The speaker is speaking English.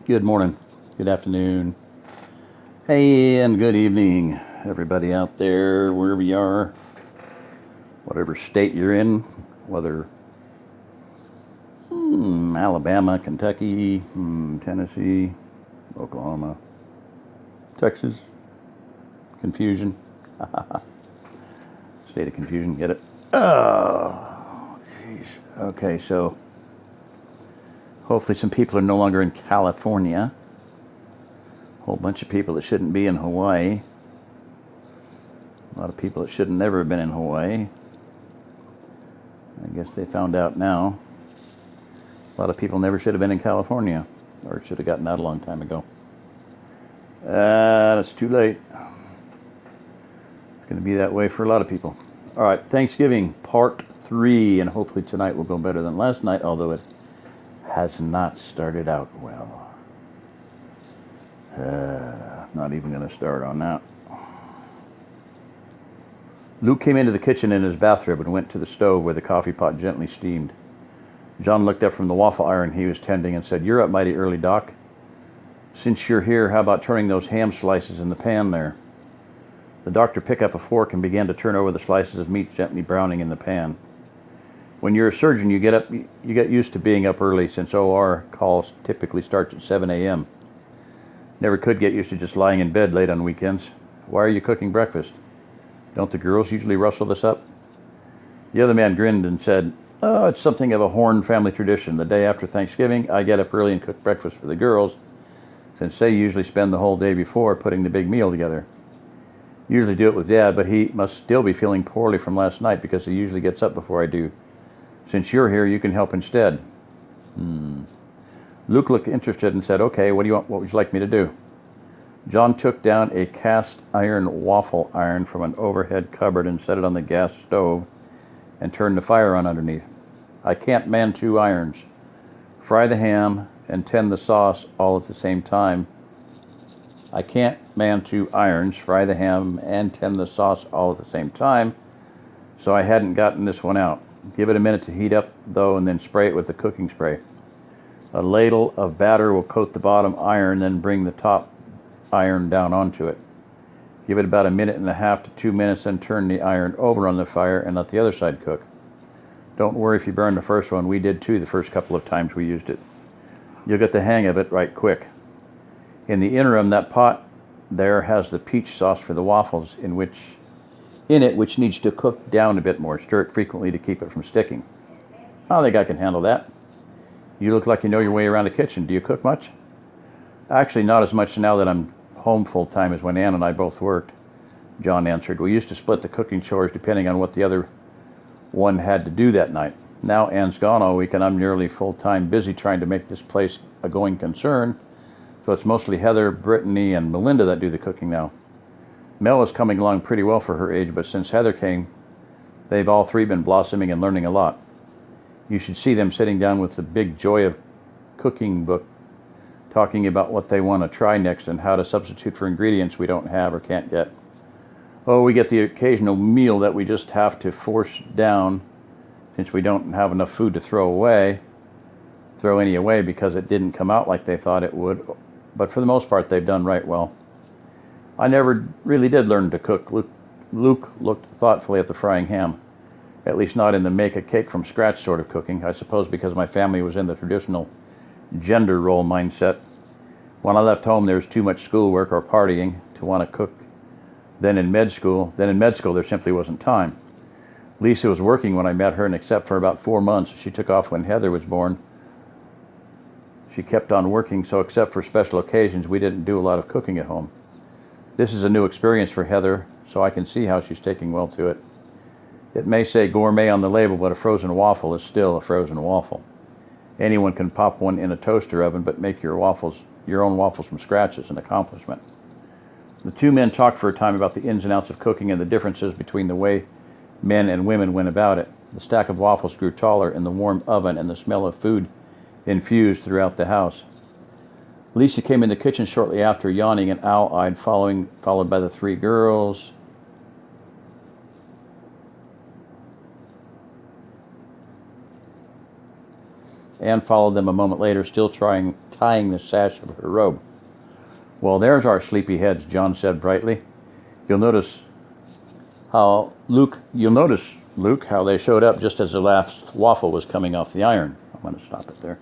Good morning, good afternoon, hey, and good evening, everybody out there, wherever you are, whatever state you're in, whether Alabama, Kentucky, Tennessee, Oklahoma, Texas, confusion, state of confusion, get it? Oh, jeez. Okay, so hopefully some people are no longer in California. A whole bunch of people that shouldn't be in Hawaii. A lot of people that should never have been in Hawaii. I guess they found out now. A lot of people never should have been in California, or should have gotten out a long time ago. It's too late. It's going to be that way for a lot of people. All right, Thanksgiving part 3, and hopefully tonight will go better than last night, although it has not started out well. Not even going to start on that. Luke came into the kitchen in his bathrobe and went to the stove where the coffee pot gently steamed. John looked up from the waffle iron he was tending and said, "You're up mighty early, Doc. Since you're here, how about turning those ham slices in the pan there?" The doctor picked up a fork and began to turn over the slices of meat gently browning in the pan. When you're a surgeon, you get used to being up early, since OR calls typically starts at 7 a.m. Never could get used to just lying in bed late on weekends. Why are you cooking breakfast? Don't the girls usually rustle this up? The other man grinned and said, "Oh, it's something of a Horn family tradition. The day after Thanksgiving, I get up early and cook breakfast for the girls, since they usually spend the whole day before putting the big meal together. Usually do it with Dad, but he must still be feeling poorly from last night because he usually gets up before I do. Since you're here, you can help instead." Luke looked interested and said, "Okay, what would you like me to do?" John took down a cast iron waffle iron from an overhead cupboard and set it on the gas stove and turned the fire on underneath. "I can't man 2 irons. Fry the ham and tend the sauce all at the same time. I can't man 2 irons, fry the ham and tend the sauce all at the same time, so I hadn't gotten this one out. Give it a minute to heat up, though, and then spray it with the cooking spray. A ladle of batter will coat the bottom iron, then bring the top iron down onto it. Give it about 1.5 to 2 minutes, then turn the iron over on the fire and let the other side cook. Don't worry if you burn the first one. We did too the first couple of times we used it. You'll get the hang of it right quick. In the interim, that pot there has the peach sauce for the waffles in it, which needs to cook down a bit more. Stir it frequently to keep it from sticking." "I think I can handle that." "You look like you know your way around the kitchen. Do you cook much?" "Actually, not as much now that I'm home full-time as when Ann and I both worked," John answered. "We used to split the cooking chores depending on what the other one had to do that night. Now Ann's gone all week and I'm nearly full-time busy trying to make this place a going concern, so it's mostly Heather, Brittany, and Melinda that do the cooking now. Mel is coming along pretty well for her age, but since Heather came, they've all 3 been blossoming and learning a lot. You should see them sitting down with the big Joy of Cooking book, talking about what they want to try next and how to substitute for ingredients we don't have or can't get. Oh, we get the occasional meal that we just have to force down since we don't have enough food to throw any away because it didn't come out like they thought it would. But for the most part, they've done right well. I never really did learn to cook." Luke looked thoughtfully at the frying ham. "At least not in the make a cake from scratch sort of cooking. I suppose because my family was in the traditional gender role mindset. When I left home, there was too much schoolwork or partying to want to cook. Then in med school, there simply wasn't time. Lisa was working when I met her, and except for about 4 months, she took off when Heather was born. She kept on working, so except for special occasions, we didn't do a lot of cooking at home. This is a new experience for Heather, so I can see how she's taking well to it. It may say gourmet on the label, but a frozen waffle is still a frozen waffle. Anyone can pop one in a toaster oven, but make your own waffles from scratch is an accomplishment." The 2 men talked for a time about the ins and outs of cooking and the differences between the way men and women went about it. The stack of waffles grew taller in the warm oven, and the smell of food infused throughout the house. Lisa came in the kitchen shortly after, yawning and owl-eyed, followed by the 3 girls. Anne followed them a moment later, still tying the sash of her robe. "Well, there's our sleepy heads," John said brightly. You'll notice, Luke, how they showed up just as the last waffle was coming off the iron." I'm going to stop it there.